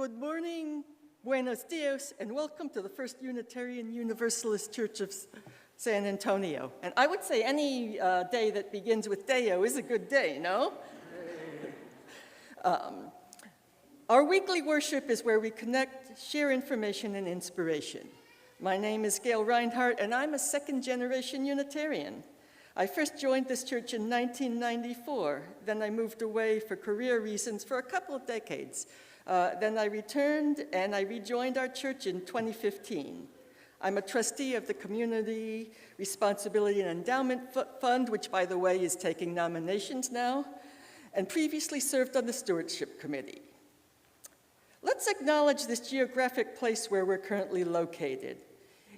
Good morning, buenos dias, and welcome to the First Unitarian Universalist Church of San Antonio. And I would say any day that begins with Deo is a good day, no? Our weekly worship is where we connect, share information, and inspiration. My name is Gail Reinhart, and I'm a second-generation Unitarian. I first joined this church in 1994. Then I moved away for career reasons for a couple of decades. Then I returned, and I rejoined our church in 2015. I'm a trustee of the Community Responsibility and Endowment Fund, which, by the way, is taking nominations now, and previously served on the Stewardship Committee. Let's acknowledge this geographic place where we're currently located.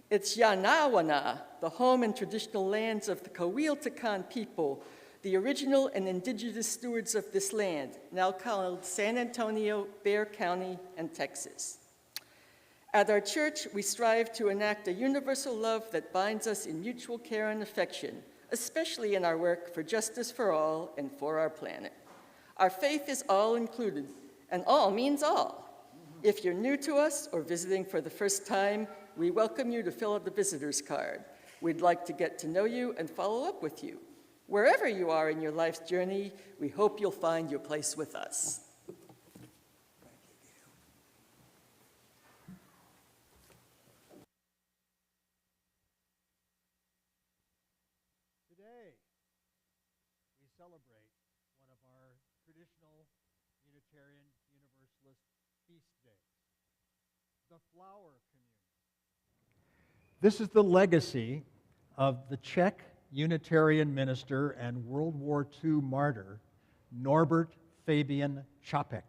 It's Yanawana, the home and traditional lands of the Coahuiltecan people, the original and indigenous stewards of this land, now called San Antonio, Bexar County, and Texas. At our church, we strive to enact a universal love that binds us in mutual care and affection, especially in our work for justice for all and for our planet. Our faith is all included, and all means all. If you're new to us or visiting for the first time, we welcome you to fill out the visitor's card. We'd like to get to know you and follow up with you. Wherever you are in your life's journey, we hope you'll find your place with us. Today, we celebrate one of our traditional Unitarian Universalist feast days, the Flower Communion. This is the legacy of the Czech Unitarian minister and World War II martyr, Norbert Fabian Čapek.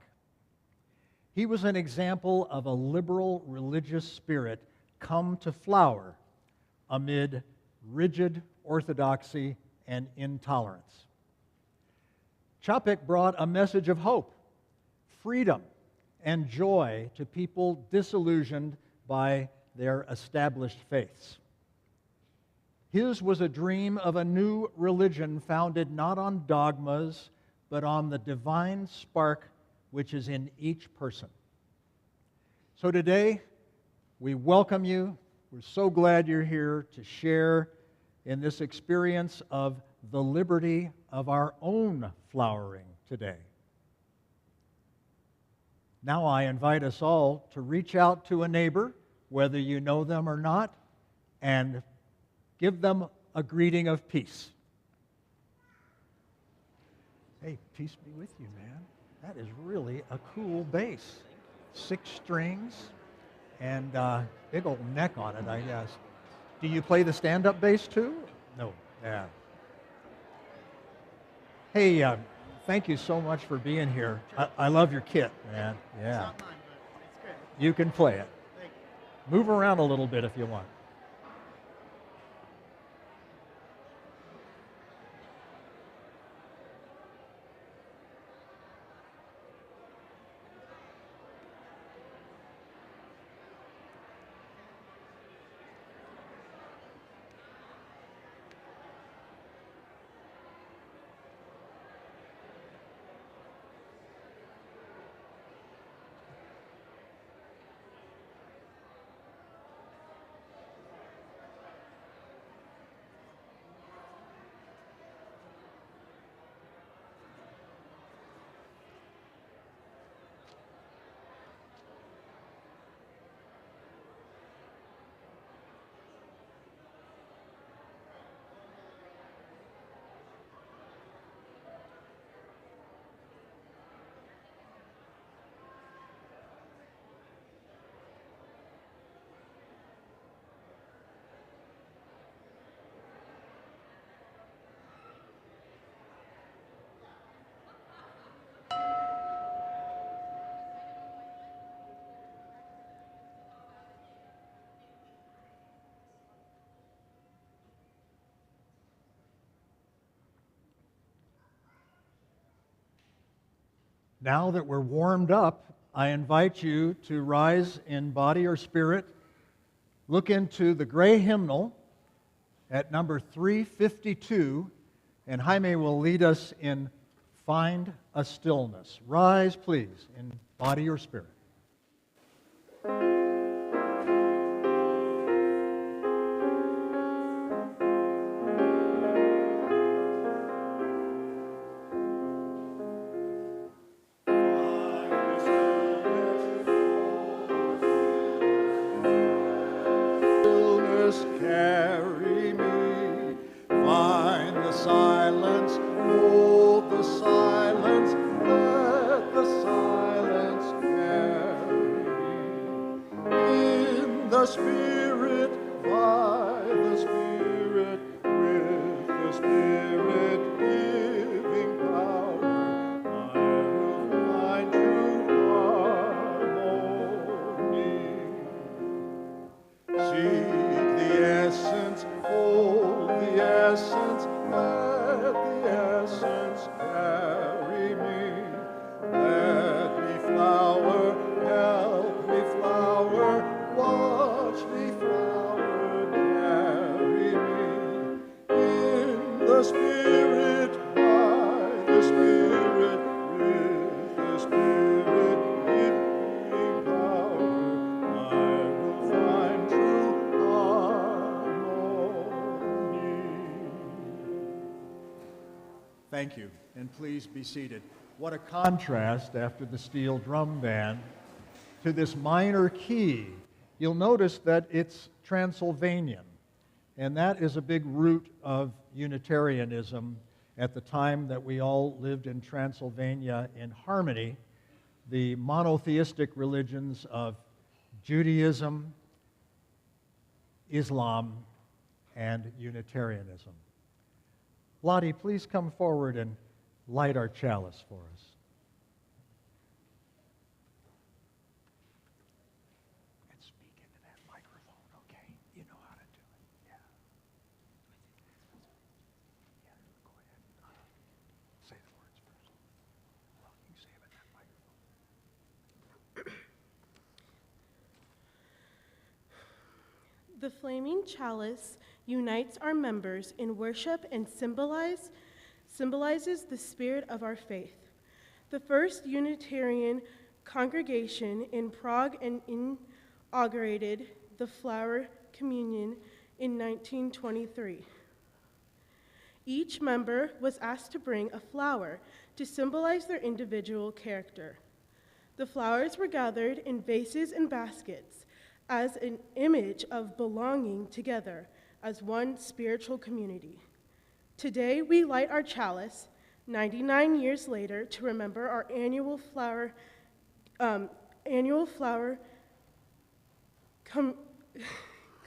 He was an example of a liberal religious spirit come to flower amid rigid orthodoxy and intolerance. Čapek brought a message of hope, freedom, and joy to people disillusioned by their established faiths. His was a dream of a new religion founded not on dogmas, but on the divine spark which is in each person. So today, we welcome you. We're so glad you're here to share in this experience of the liberty of our own flowering today. Now I invite us all to reach out to a neighbor, whether you know them or not, and give them a greeting of peace. Hey, peace be with you, man. That is really a cool bass. 6 strings and big old neck on it, I guess. Do you play the stand-up bass too? No. Yeah. Hey, thank you so much for being here. I love your kit, man. Yeah. It's not mine, but it's good. You can play it. Thank you. Move around a little bit if you want. Now that we're warmed up, I invite you to rise in body or spirit. Look into the gray hymnal at number 352, and Jaime will lead us in Find a Stillness. Rise, please, in body or spirit. silence, hold the silence, let the silence carry me. In the Spirit, by the Spirit, with the Spirit giving power, I will find true harmony. Seek the essence, hold the essence, let the essence carry me. Let me flower, help me flower, watch me flower, carry me. In the Spirit, by the Spirit, with the Spirit giving power, I will find true harmony. Thank you, and please be seated. What a contrast after the steel drum band to this minor key. You'll notice that it's Transylvanian, and that is a big root of Unitarianism at the time that we all lived in Transylvania in harmony, the monotheistic religions of Judaism, Islam, and Unitarianism. Lottie, please come forward and light our chalice for us. And speak into that microphone, okay? You know how to do it. Yeah. Yeah, go ahead. Say the words first. Well, you say it in that microphone. The flaming chalice unites our members in worship and symbolizes the spirit of our faith. The first Unitarian congregation in Prague inaugurated the flower communion in 1923. Each member was asked to bring a flower to symbolize their individual character. The flowers were gathered in vases and baskets as an image of belonging together as one spiritual community. Today, we light our chalice 99 years later to remember our annual flower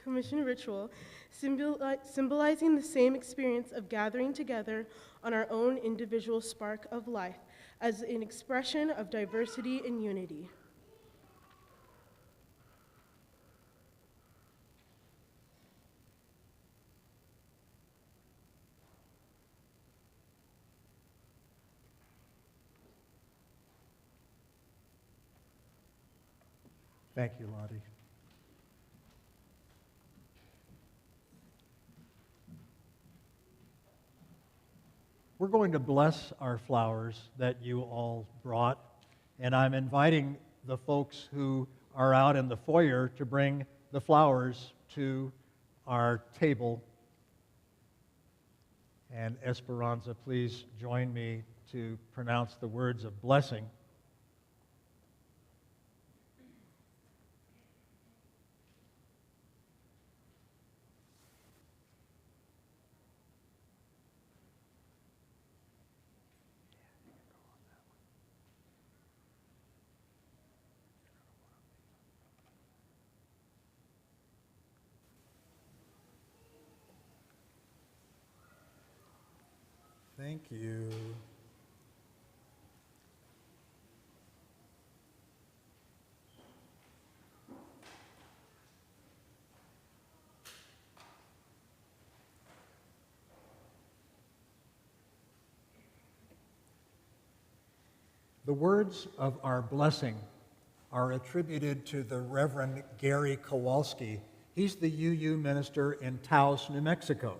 commission ritual, symbolizing the same experience of gathering together on our own individual spark of life as an expression of diversity and unity. Thank you, Lottie. We're going to bless our flowers that you all brought, and I'm inviting the folks who are out in the foyer to bring the flowers to our table. And Esperanza, please join me to pronounce the words of blessing. Thank you. The words of our blessing are attributed to the Reverend Gary Kowalski. He's the UU minister in Taos, New Mexico.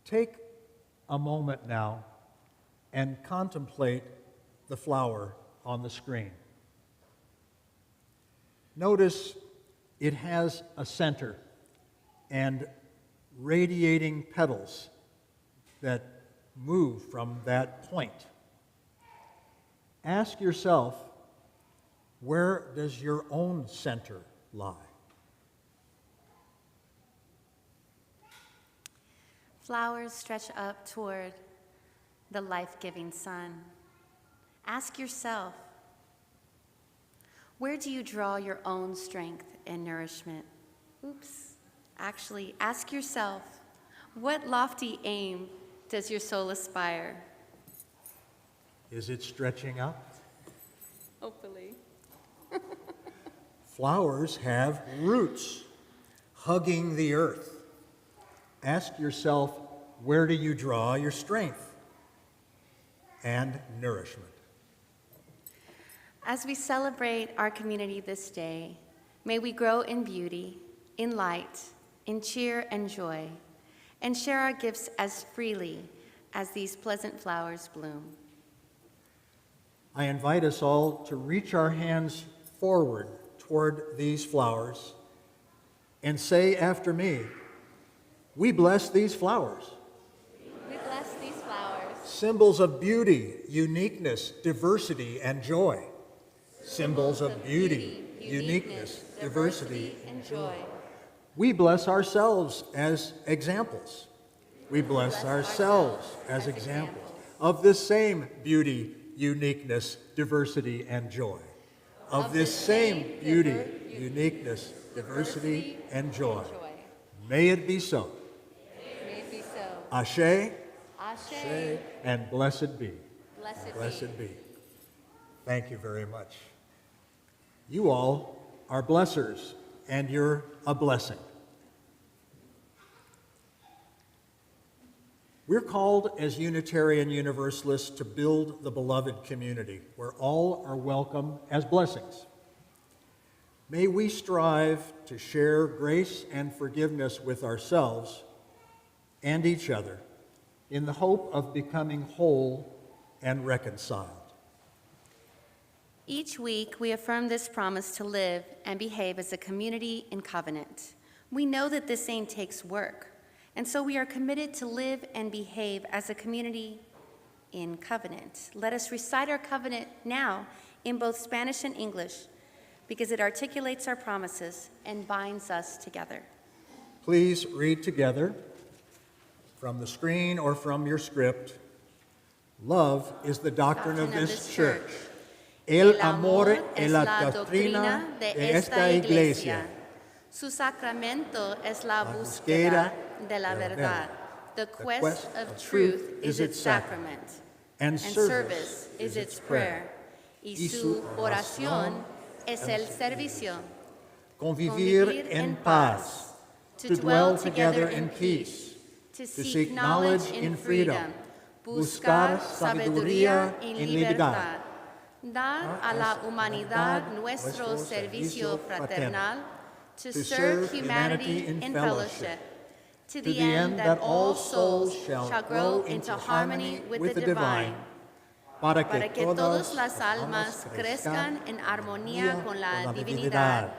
Take a moment now and contemplate the flower on the screen. Notice it has a center and radiating petals that move from that point. Ask yourself, where does your own center lie? Flowers stretch up toward the life-giving sun. Ask yourself, where do you draw your own strength and nourishment? Actually, ask yourself, what lofty aim does your soul aspire? Is it stretching up? Hopefully. Flowers have roots, hugging the earth. Ask yourself, where do you draw your strength and nourishment? As we celebrate our community this day, may we grow in beauty, in light, in cheer and joy, and share our gifts as freely as these pleasant flowers bloom. I invite us all to reach our hands forward toward these flowers and say after me, we bless these flowers. We bless these flowers. Symbols of beauty, uniqueness, diversity, and joy. Symbols of beauty, uniqueness, diversity, and joy. We bless ourselves as examples. We bless ourselves as examples of this same beauty, uniqueness, diversity, and joy. Of this same beauty, uniqueness, diversity, and joy. May it be so. May it be so. Ashe, Ashe, and blessed be. blessed be. Thank you very much. You all are blessers, and you're a blessing. We're called as Unitarian Universalists to build the beloved community where all are welcome as blessings. May we strive to share grace and forgiveness with ourselves and each other in the hope of becoming whole and reconciled. Each week, we affirm this promise to live and behave as a community in covenant. We know that this aim takes work, and so we are committed to live and behave as a community in covenant. Let us recite our covenant now in both Spanish and English, because it articulates our promises and binds us together. Please read together from the screen or from your script. Love is the doctrine of this church. El amor es la doctrina de esta iglesia. Su sacramento es la búsqueda de la verdad. The quest of truth is its sacrament, and service is its prayer. Y su oración es el servicio. Convivir en paz, to dwell together in peace, to seek knowledge in freedom, buscar sabiduría en libertad, dar a la humanidad nuestro servicio fraternal, to serve humanity in fellowship, to the end that all souls shall grow into harmony with the divine, para que todas las almas crezcan en armonía con la divinidad.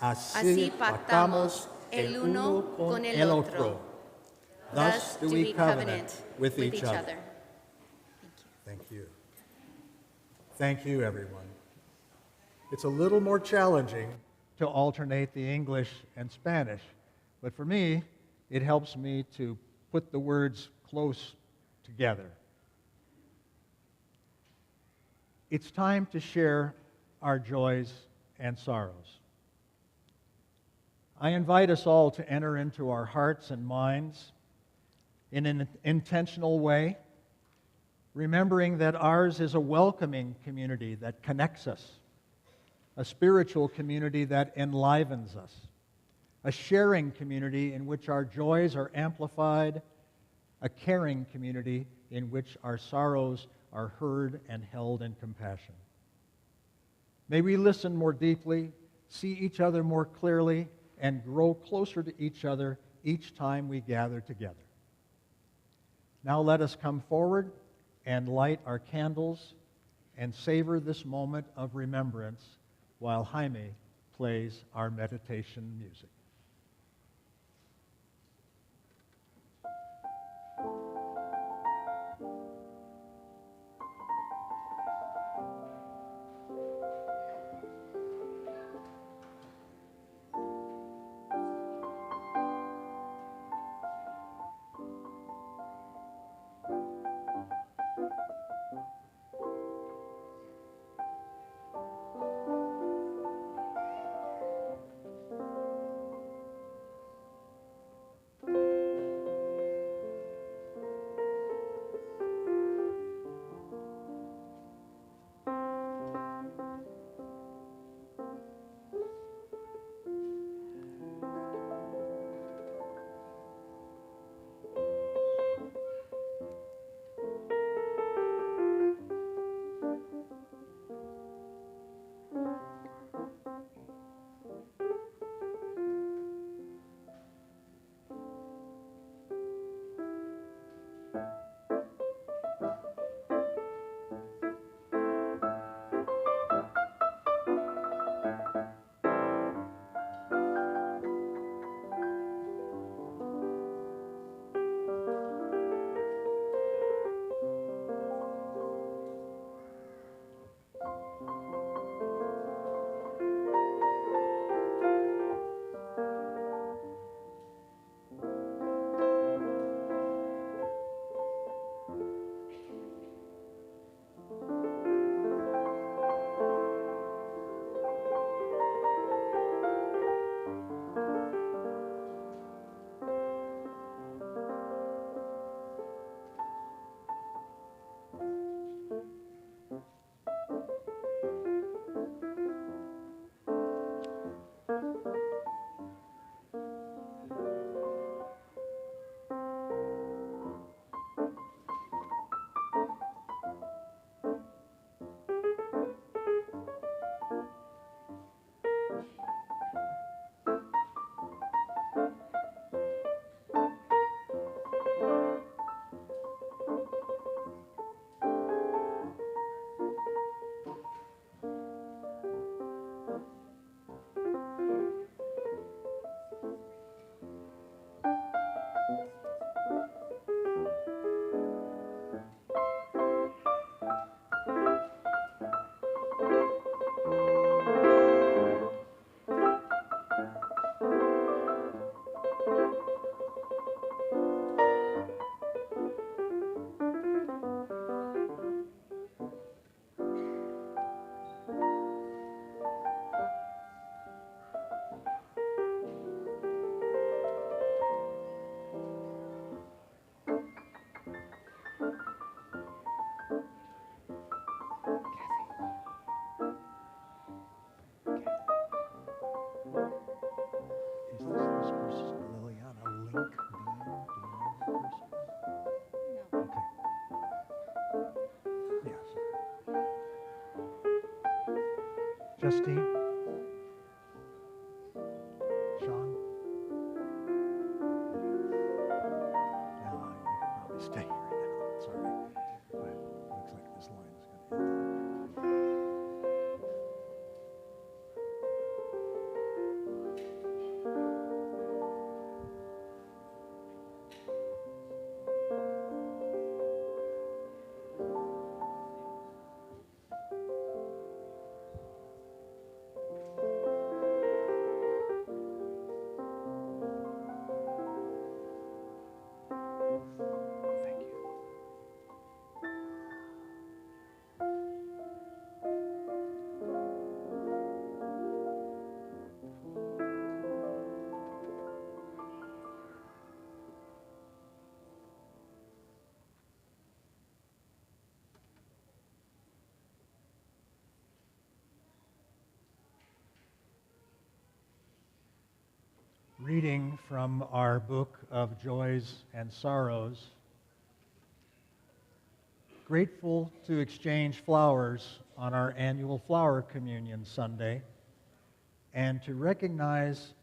Así pactamos el uno con el otro. Thus do we covenant with each other. Thank you. Thank you, everyone. It's a little more challenging to alternate the English and Spanish, but for me, it helps me to put the words close together. It's time to share our joys and sorrows. I invite us all to enter into our hearts and minds in an intentional way, remembering that ours is a welcoming community that connects us, a spiritual community that enlivens us, a sharing community in which our joys are amplified, a caring community in which our sorrows are heard and held in compassion. May we listen more deeply, see each other more clearly, and grow closer to each other each time we gather together. Now let us come forward and light our candles and savor this moment of remembrance while Jaime plays our meditation music. Justine? Sean? No, you can probably stay here now. Sorry. But looks like this line is going to end. Thank you. Reading from our book of joys and sorrows, grateful to exchange flowers on our annual Flower Communion Sunday, and to recognize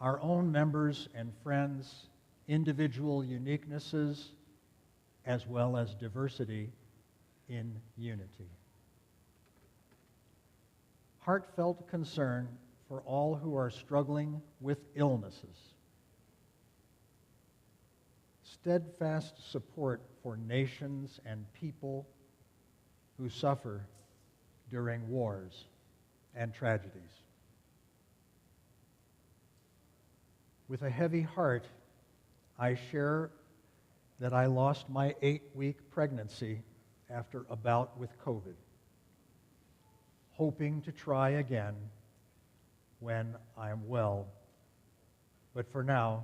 our own members and friends' individual uniquenesses as well as diversity in unity. Heartfelt concern for all who are struggling with illnesses. Steadfast support for nations and people who suffer during wars and tragedies. With a heavy heart, I share that I lost my 8-week pregnancy after a bout with COVID, hoping to try again when I am well, but for now,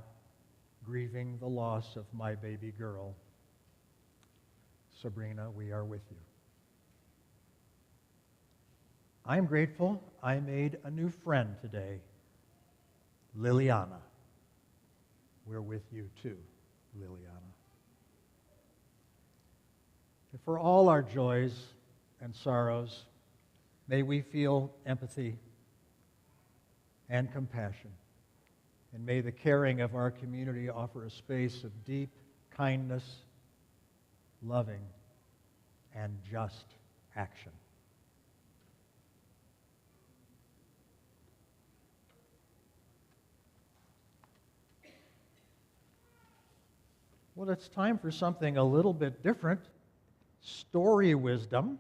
grieving the loss of my baby girl. Sabrina, we are with you. I am grateful I made a new friend today, Liliana. We're with you too, Liliana. And for all our joys and sorrows, may we feel empathy and compassion. And may the caring of our community offer a space of deep kindness, loving, and just action. Well, it's time for something a little bit different. Story wisdom.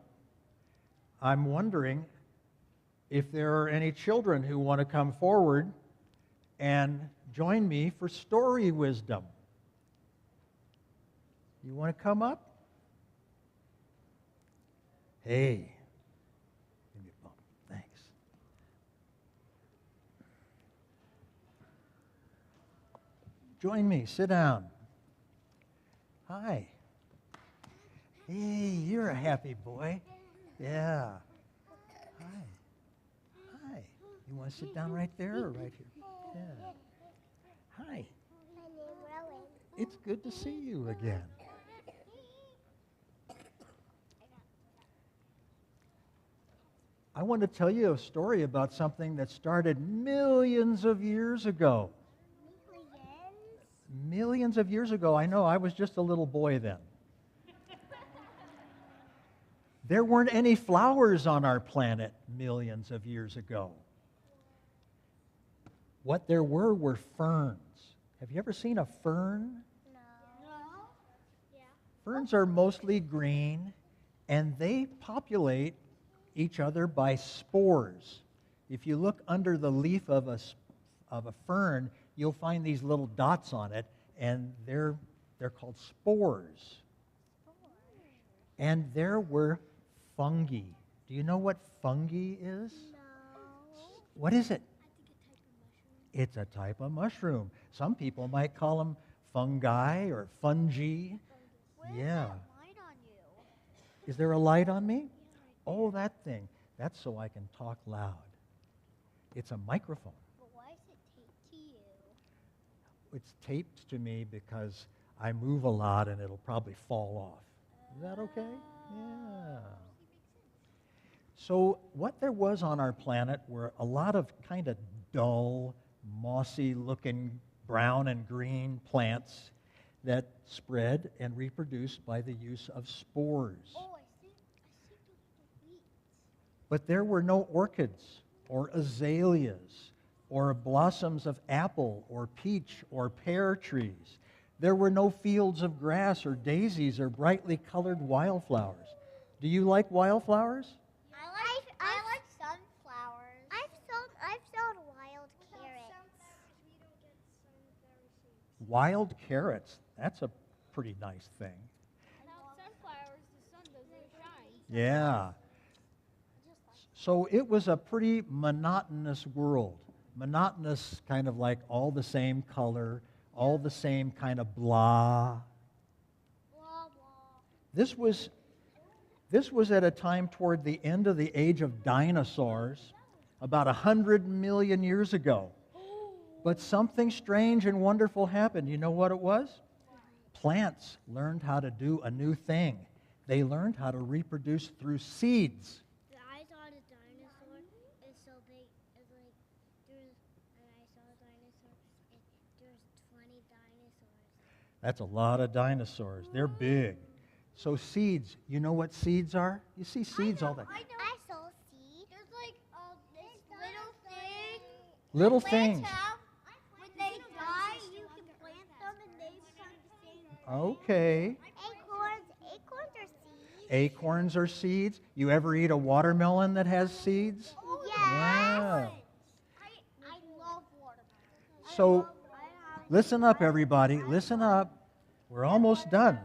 I'm wondering if there are any children who want to come forward and join me for story wisdom. You want to come up? Hey. Give me a bump. Thanks. Join me. Sit down. Hi. Hey, you're a happy boy. Yeah. Hi. Hi. You want to sit down right there or right here? Yeah. Hi. My name Rowan. It's good to see you again. I want to tell you a story about something that started millions of years ago. Millions of years ago. I know, I was just a little boy then. There weren't any flowers on our planet millions of years ago. What there were ferns. Have you ever seen a fern? No. Yeah. Ferns are mostly green, and they populate each other by spores. If you look under the leaf of a fern, you'll find these little dots on it, and they're called spores. And there were fungi. Do you know what fungi is? No. What is it? I think a type of mushroom. It's a type of mushroom. Some people might call them fungi or fungi. Where's Yeah. that light on you? Is there a light on me? Oh, that thing. That's so I can talk loud. It's a microphone. But why is it taped to you? It's taped to me because I move a lot and it'll probably fall off. Is that okay? Yeah. So what there was on our planet were a lot of kind of dull, mossy-looking brown and green plants that spread and reproduced by the use of spores. Oh, I see the weeds. But there were no orchids or azaleas or blossoms of apple or peach or pear trees. There were no fields of grass or daisies or brightly colored wildflowers. Do you like wildflowers? I like sunflowers. I've sown wild carrots. Wild carrots. That's a pretty nice thing. Sunflowers, the sun doesn't shine. Yeah. So it was a pretty monotonous world. Monotonous, kind of like all the same color, all the same kind of blah. Blah, blah. This was at a time toward the end of the age of dinosaurs, about 100 million years ago. But something strange and wonderful happened. You know what it was? Plants learned how to do a new thing. They learned how to reproduce through seeds. I saw the dinosaur is so big. It's like and I saw a dinosaur and there's 20 dinosaurs. That's a lot of dinosaurs. They're big. So seeds, you know what seeds are? You see seeds all the time. I saw seeds. There's like this little thing. Little Plants things. have, when they die, you can plant them and they become the same. Okay. Acorns are seeds. Acorns are seeds. You ever eat a watermelon that has seeds? Oh, Yeah. I love watermelon. So listen up, everybody. Listen up. We're almost done.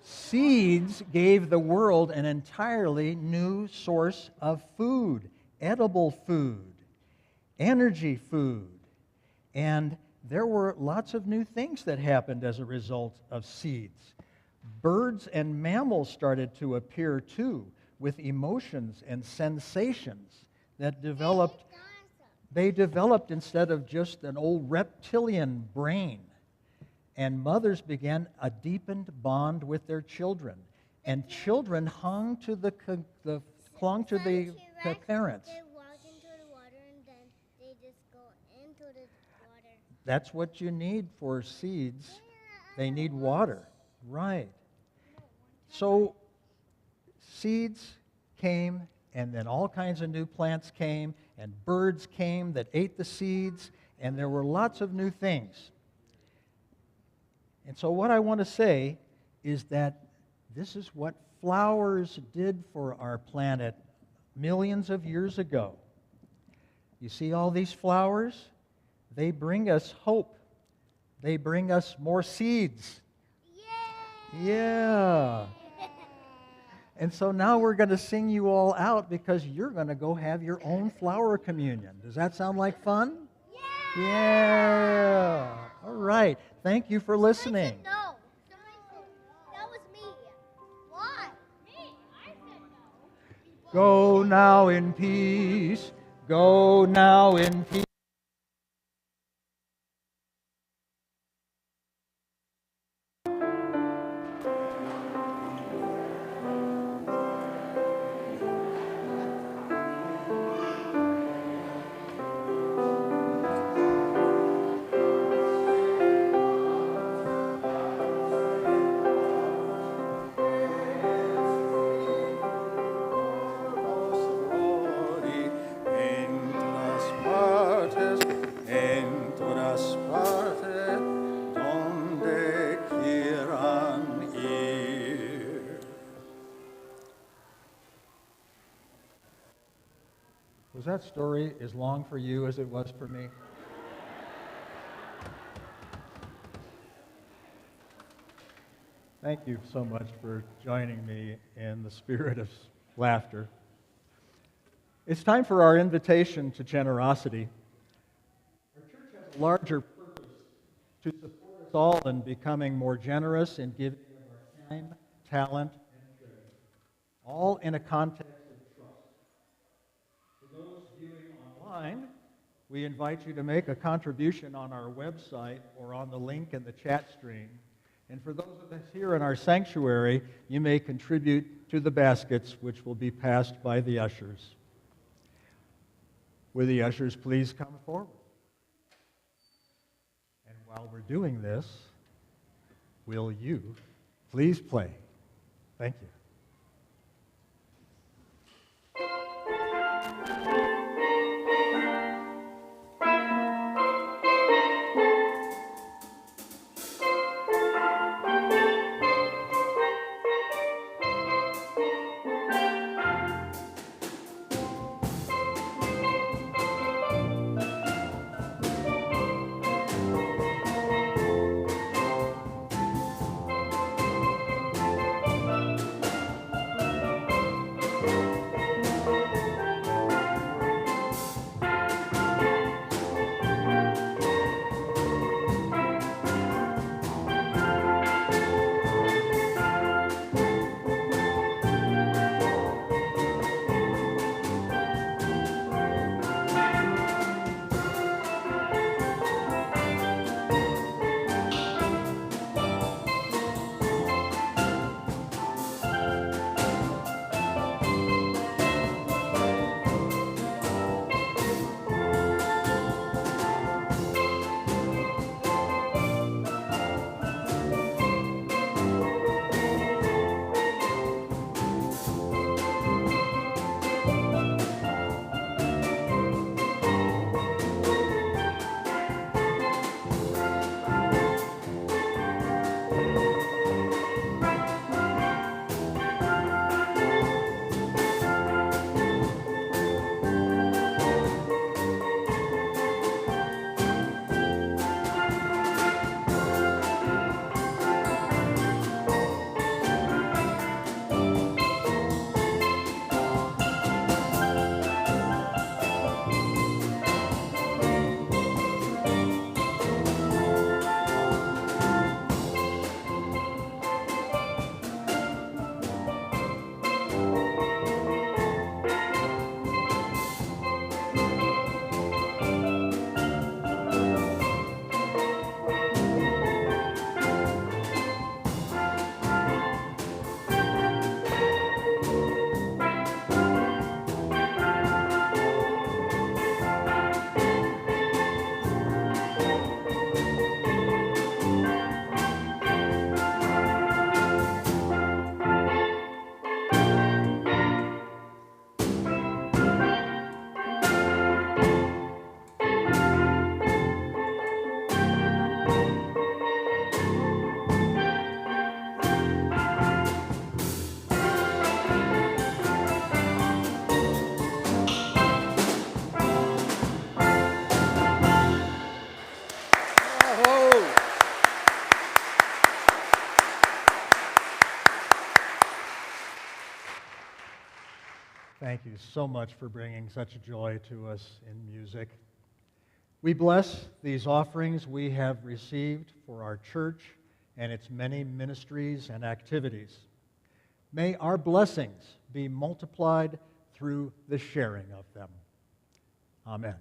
Seeds gave the world an entirely new source of food, edible food, energy food. And there were lots of new things that happened as a result of seeds. Birds and mammals started to appear too, with emotions and sensations that developed. They developed instead of just an old reptilian brain. And mothers began a deepened bond with their children. And children clung to the parents. They walk into the water and then they just go into the water. That's what you need for seeds. They need water. Right. So seeds came, and then all kinds of new plants came, and birds came that ate the seeds, and there were lots of new things. And so what I want to say is that this is what flowers did for our planet millions of years ago. You see all these flowers? They bring us hope. They bring us more seeds. Yeah. And so now we're going to sing you all out because you're going to go have your own flower communion. Does that sound like fun? Yeah. All right. Thank you for listening. No. That was me. Why? Me. I said no. Go now in peace. Go now in peace. En todas partes donde quieran ir. Was that story as long for you as it was for me? Thank you so much for joining me in the spirit of laughter. It's time for our invitation to generosity. Our church has a larger purpose to support us all in becoming more generous in giving of our time, talent, and treasure, all in a context of trust. For those viewing online, we invite you to make a contribution on our website or on the link in the chat stream. And for those of us here in our sanctuary, you may contribute to the baskets, which will be passed by the ushers. Will the ushers please come forward? And while we're doing this, will you please play? Thank you. Thank you so much for bringing such joy to us in music. We bless these offerings we have received for our church and its many ministries and activities. May our blessings be multiplied through the sharing of them. Amen.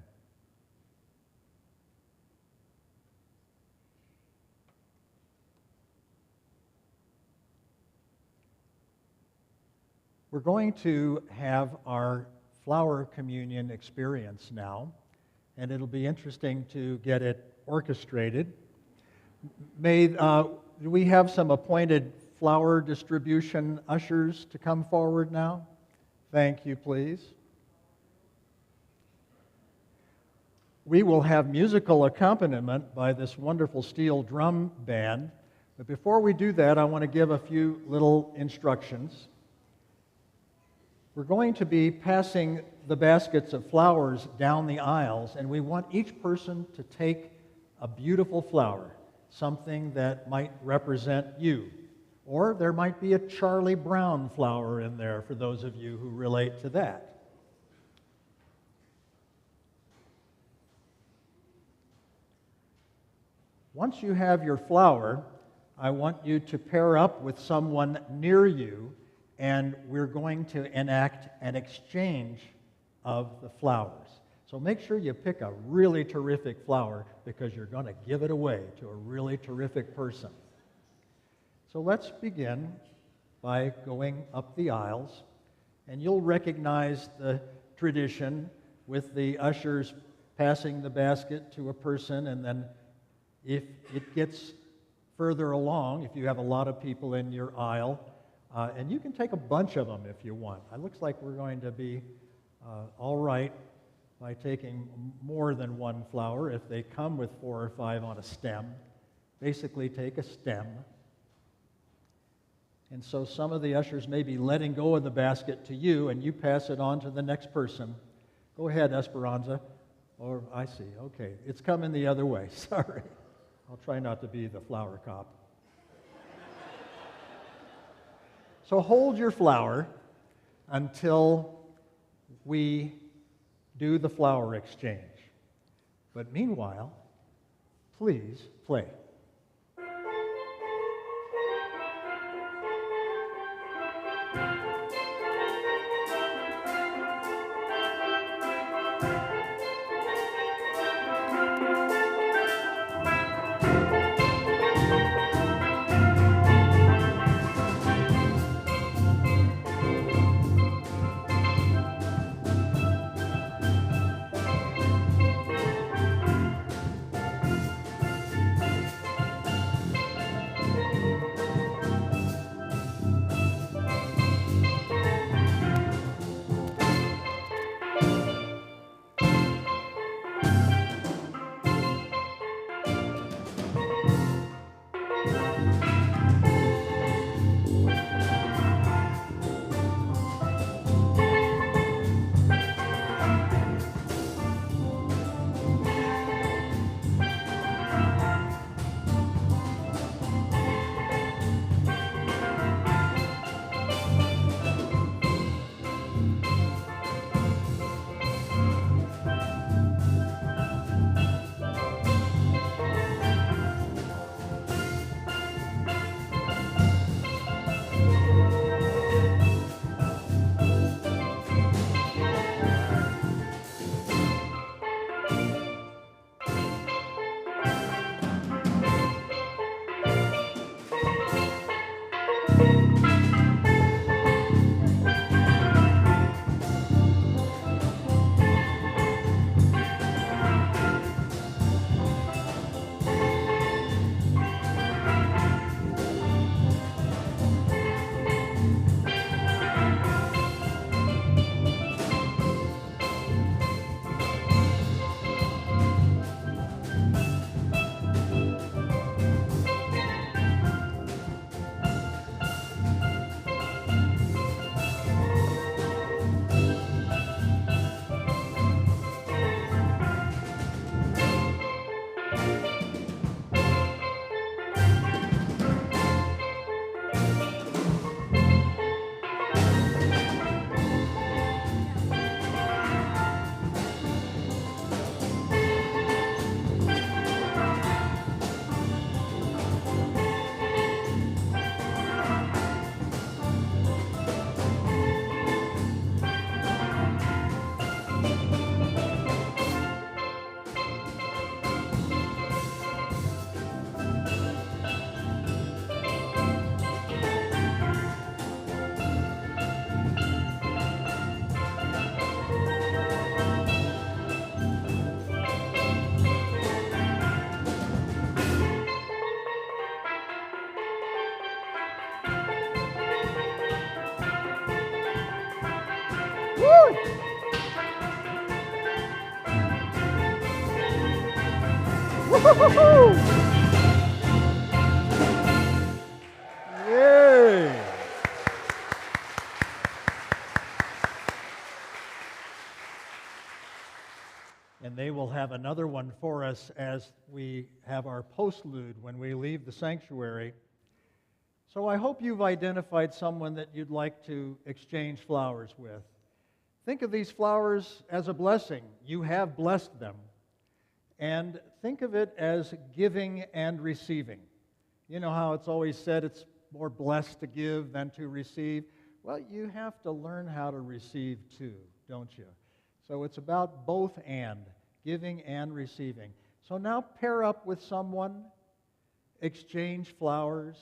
We're going to have our flower communion experience now, and it'll be interesting to get it orchestrated. Do we have some appointed flower distribution ushers to come forward now? Thank you, please. We will have musical accompaniment by this wonderful steel drum band, but before we do that, I want to give a few little instructions. We're going to be passing the baskets of flowers down the aisles, and we want each person to take a beautiful flower, something that might represent you. Or there might be a Charlie Brown flower in there for those of you who relate to that. Once you have your flower, I want you to pair up with someone near you, and we're going to enact an exchange of the flowers. So make sure you pick a really terrific flower because you're going to give it away to a really terrific person. So let's begin by going up the aisles, and you'll recognize the tradition with the ushers passing the basket to a person, and then if it gets further along, if you have a lot of people in your aisle, and you can take a bunch of them if you want. It looks like we're going to be all right by taking more than one flower. If they come with 4 or 5 on a stem, basically take a stem. And so some of the ushers may be letting go of the basket to you, and you pass it on to the next person. Go ahead, Esperanza. Or, I see, okay. It's coming the other way, sorry. I'll try not to be the flower cop. So hold your flower until we do the flower exchange. But meanwhile, please play. Yay! And they will have another one for us as we have our postlude when we leave the sanctuary. So I hope you've identified someone that you'd like to exchange flowers with. Think of these flowers as a blessing. You have blessed them. And think of it as giving and receiving. You know how it's always said it's more blessed to give than to receive? Well, you have to learn how to receive too, don't you? So it's about both and, giving and receiving. So now pair up with someone, exchange flowers,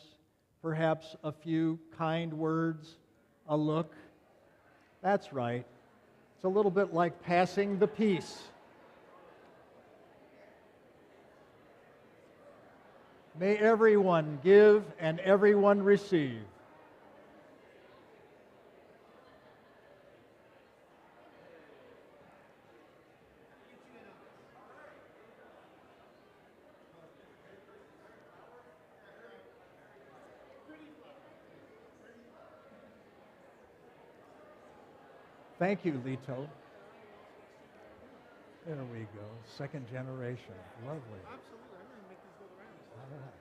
Perhaps a few kind words, a look. That's right. It's a little bit like passing the peace. May everyone give and everyone receive. Thank you, Lito. There we go. Second generation. Lovely. Absolutely. I'm going to make these go around. All right.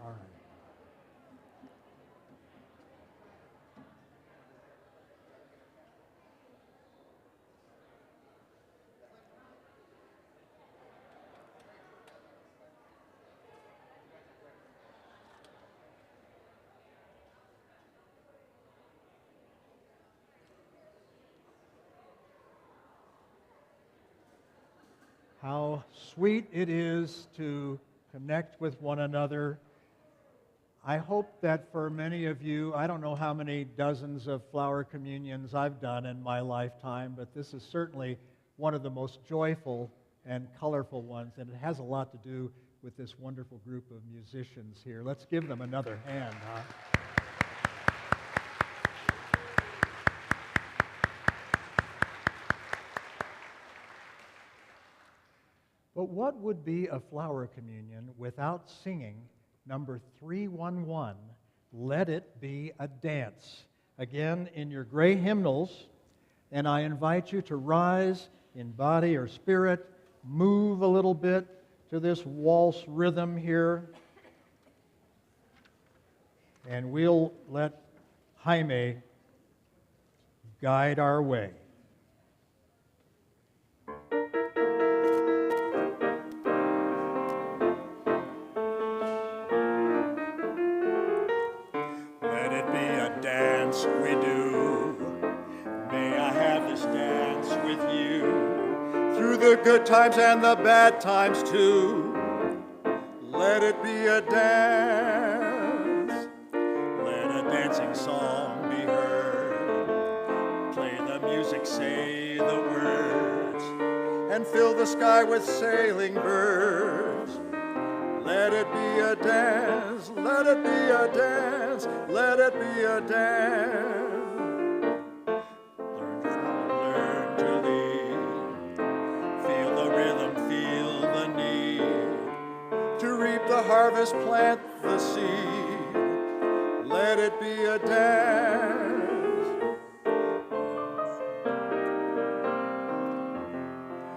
All right. How sweet it is to connect with one another. I hope that for many of you, I don't know how many dozens of flower communions I've done in my lifetime, but this is certainly one of the most joyful and colorful ones, and it has a lot to do with this wonderful group of musicians here. Let's give them another hand, huh? But what would be a flower communion without singing number 311, Let It Be a Dance? Again, in your gray hymnals, and I invite you to rise in body or spirit, move a little bit to this waltz rhythm here, and we'll let Jaime guide our way. We do. May I have this dance with you through the good times and the bad times too. Let it be a dance. Let a dancing song be heard. Play the music, say the words, and fill the sky with sailing birds. Let it be a dance, let it be a dance, let it be a dance. Learn to lead, feel the rhythm, feel the need. To reap the harvest, plant the seed. Let it be a dance.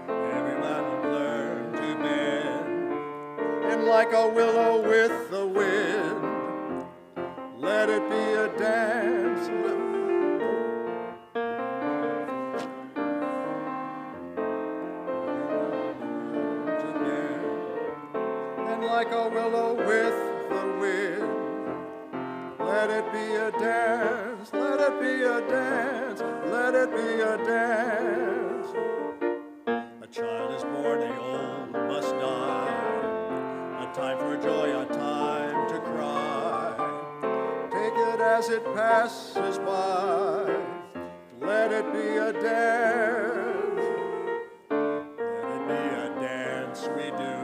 Everyone will learn to bend, and like a willow with the wind, let it be a dance. To bend, and like a willow with the wind, let it be a dance, let it be a dance, let it be a dance. A child is born, the old must die. A time for joy, a time to cry. Take it as it passes by. Let it be a dance. Let it be a dance we do.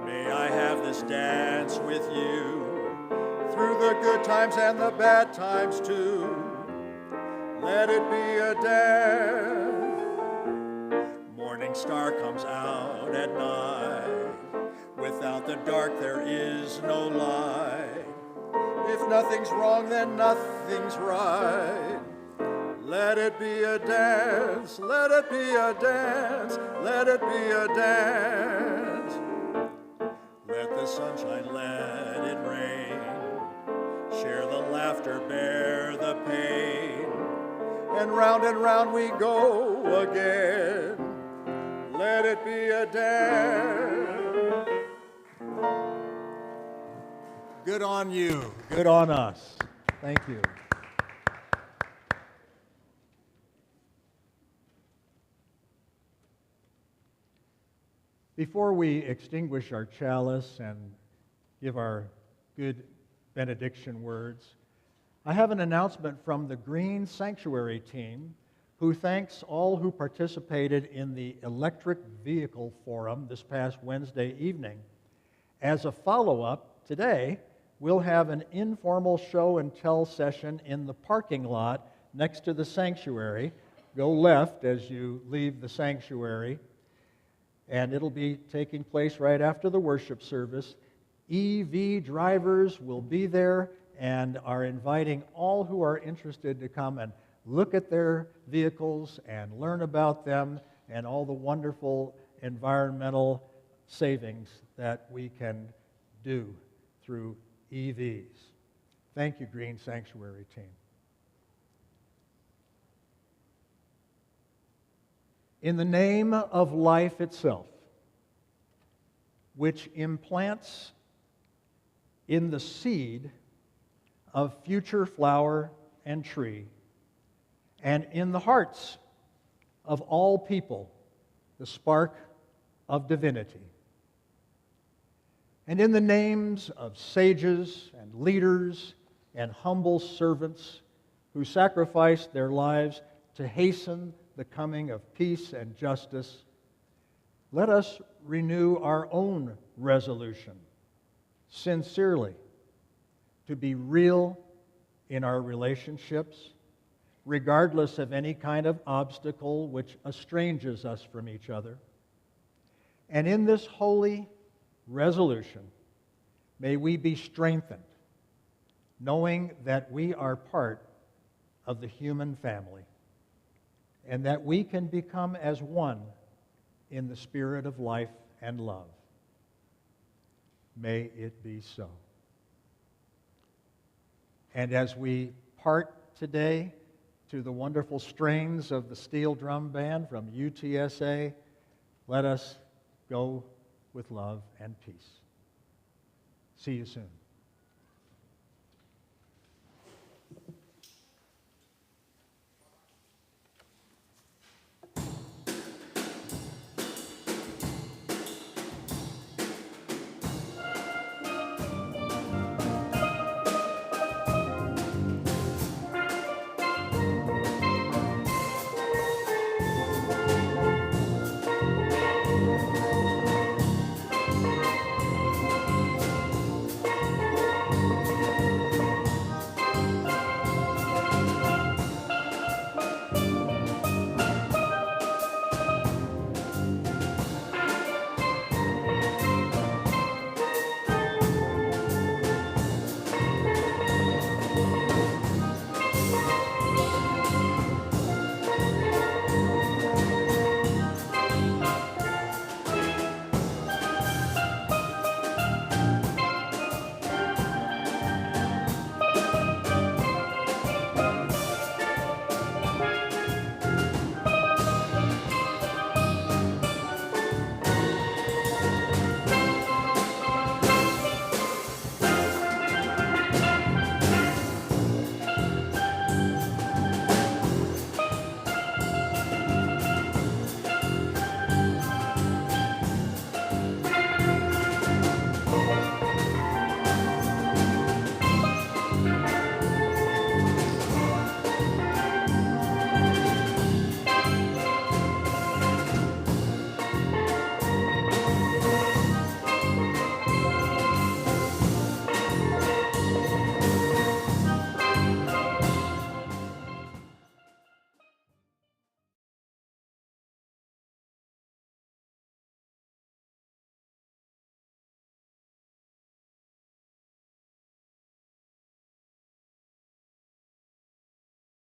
May I have this dance with you through the good times and the bad times too. Let it be a dance. Morning star comes out at night. Without the dark there is no light. If nothing's wrong, then nothing's right. Let it be a dance, let it be a dance, let it be a dance. Let the sunshine, let it rain. Share the laughter, bear the pain. And round we go again. Let it be a dance. Good on you. Good on us. Thank you. Before we extinguish our chalice and give our good benediction words, I have an announcement from the Green Sanctuary team, who thanks all who participated in the Electric Vehicle Forum this past Wednesday evening. As a follow-up, today we'll have an informal show and tell session in the parking lot next to the sanctuary. Go left as you leave the sanctuary, and it'll be taking place right after the worship service. EV drivers will be there and are inviting all who are interested to come and look at their vehicles and learn about them and all the wonderful environmental savings that we can do through EVs. Thank you, Green Sanctuary team. In the name of life itself, which implants in the seed of future flower and tree, and in the hearts of all people, the spark of divinity. And in the names of sages and leaders and humble servants who sacrificed their lives to hasten the coming of peace and justice, let us renew our own resolution, sincerely, to be real in our relationships, regardless of any kind of obstacle which estranges us from each other. And in this holy resolution, may we be strengthened, knowing that we are part of the human family, and that we can become as one in the spirit of life and love. May it be so. And as we part today to the wonderful strains of the steel drum band from UTSA, let us go with love and peace. See you soon.